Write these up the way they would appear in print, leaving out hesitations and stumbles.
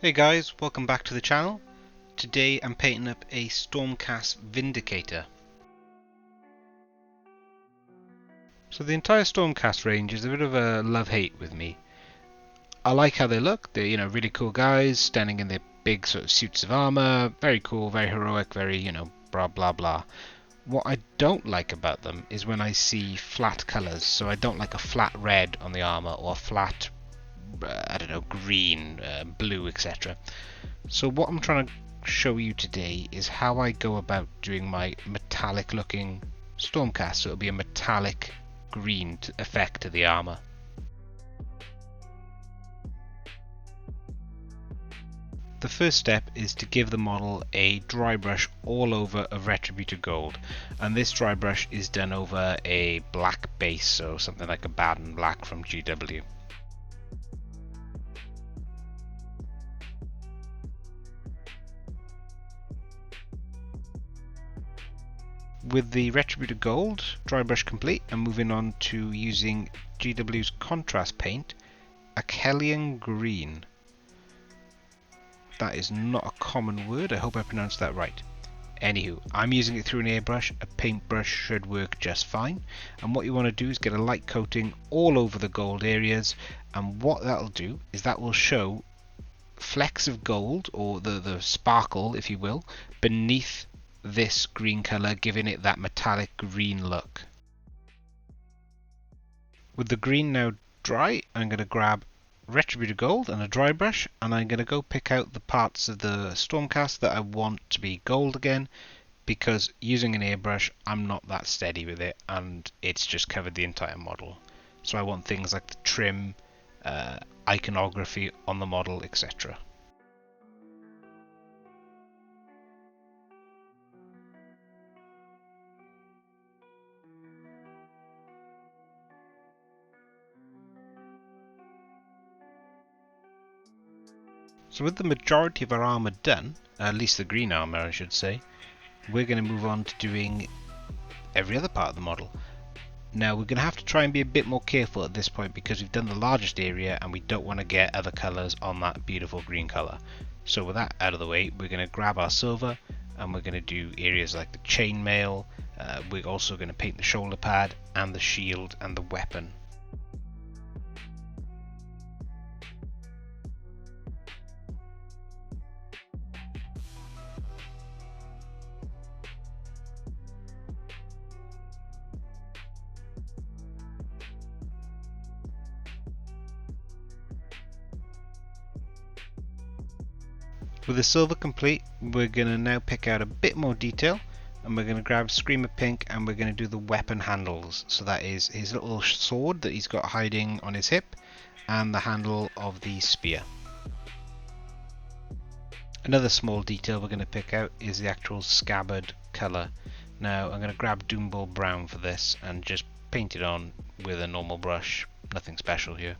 Hey guys, welcome back to the channel. Today I'm painting up a Stormcast Vindicator. So the entire Stormcast range is a bit of a love-hate with me. I like how they look. They're, really cool guys standing in their big sort of suits of armor. Very cool, very heroic, very, blah blah blah. What I don't like about them is when I see flat colors. So I don't like a flat red on the armor or a flat green, blue, etc. So what I'm trying to show you today is how I go about doing my metallic looking Stormcast. So it'll be a metallic green effect to the armor. The first step is to give the model a dry brush all over of Retributor Gold, and this dry brush is done over a black base, so something like a Baden Black from GW. With the Retributor Gold dry brush complete, I'm moving on to using GW's contrast paint, Achelian Green. That is not a common word, I hope I pronounced that right. Anywho, I'm using it through an airbrush. A paintbrush should work just fine. And what you want to do is get a light coating all over the gold areas, and what that'll do is that will show flecks of gold, or the sparkle if you will, beneath this green colour, giving it that metallic green look. With the green now dry, I'm going to grab Retributor Gold and a dry brush, and I'm going to go pick out the parts of the Stormcast that I want to be gold again, because using an airbrush I'm not that steady with it and it's just covered the entire model. So I want things like the trim, iconography on the model, etc. So with the majority of our armour done, at least the green armour I should say, we're going to move on to doing every other part of the model. Now we're going to have to try and be a bit more careful at this point because we've done the largest area and we don't want to get other colours on that beautiful green colour. So with that out of the way, we're going to grab our silver and we're going to do areas like the chainmail. We're also going to paint the shoulder pad and the shield and the weapon. With the silver complete, we're going to now pick out a bit more detail, and we're going to grab Screamer Pink and we're going to do the weapon handles. So that is his little sword that he's got hiding on his hip and the handle of the spear. Another small detail we're going to pick out is the actual scabbard colour. Now I'm going to grab Doomball Brown for this and just paint it on with a normal brush, nothing special here.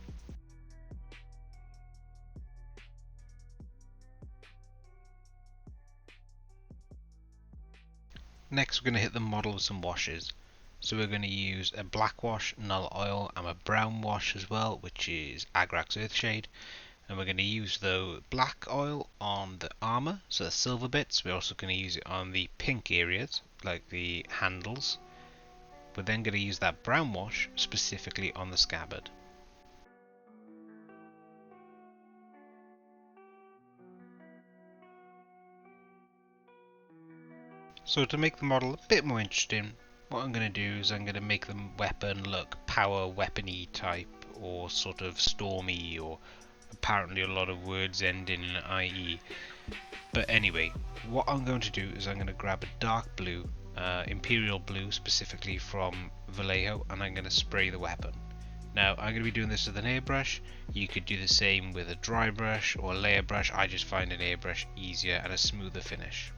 Next we're going to hit the model with some washes. So we're going to use a black wash, null oil, and a brown wash as well, which is Agrax Earthshade. And we're going to use the black oil on the armour, so the silver bits. We're also going to use it on the pink areas, like the handles. We're then going to use that brown wash specifically on the scabbard. So to make the model a bit more interesting, what I'm going to do is I'm going to make the weapon look power weapony type, or sort of stormy, or apparently a lot of words end in IE. But anyway, what I'm going to do is I'm going to grab a dark blue, Imperial blue specifically from Vallejo, and I'm going to spray the weapon. Now I'm going to be doing this with an airbrush. You could do the same with a dry brush or a layer brush. I just find an airbrush easier and a smoother finish.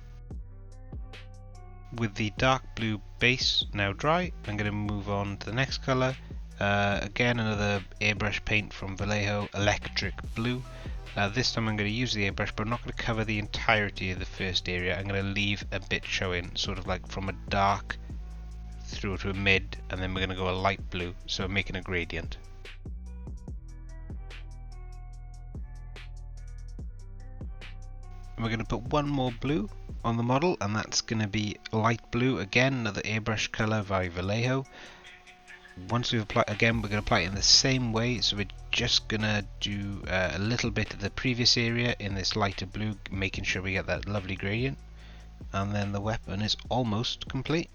With the dark blue base now dry, I'm going to move on to the next colour. Again, another airbrush paint from Vallejo, Electric Blue. This time I'm going to use the airbrush, but I'm not going to cover the entirety of the first area. I'm going to leave a bit showing, sort of like from a dark through to a mid, and then we're going to go a light blue, so I'm making a gradient. And we're going to put one more blue on the model, and that's going to be light blue again, another airbrush colour by Vallejo. Once we've applied, again we're going to apply it in the same way, so we're just going to do a little bit of the previous area in this lighter blue, making sure we get that lovely gradient, and then the weapon is almost complete.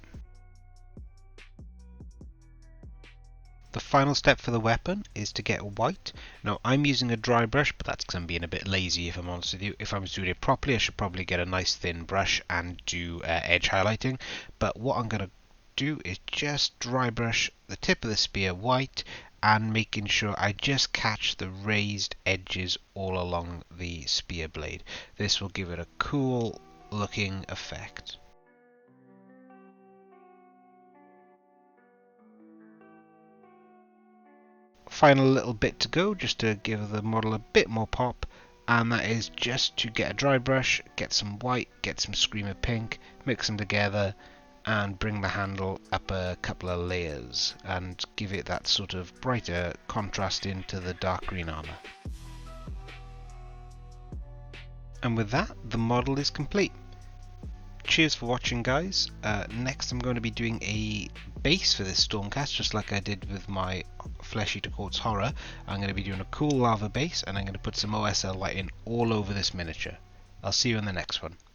The final step for the weapon is to get white. Now I'm using a dry brush, but that's because I'm being a bit lazy, if I'm honest with you. If I was doing it properly, I should probably get a nice thin brush and do edge highlighting, but what I'm going to do is just dry brush the tip of the spear white and making sure I just catch the raised edges all along the spear blade. This will give it a cool looking effect. Final little bit to go, just to give the model a bit more pop, and that is just to get a dry brush, get some white, get some Screamer pink, mix them together and bring the handle up a couple of layers and give it that sort of brighter contrast into the dark green armour. And with that, the model is complete. Cheers for watching, guys. Next I'm going to be doing a base for this Stormcast, just like I did with my Flesh Eater Quartz Horror. I'm going to be doing a cool lava base, and I'm going to put some OSL lighting all over this miniature. I'll see you in the next one.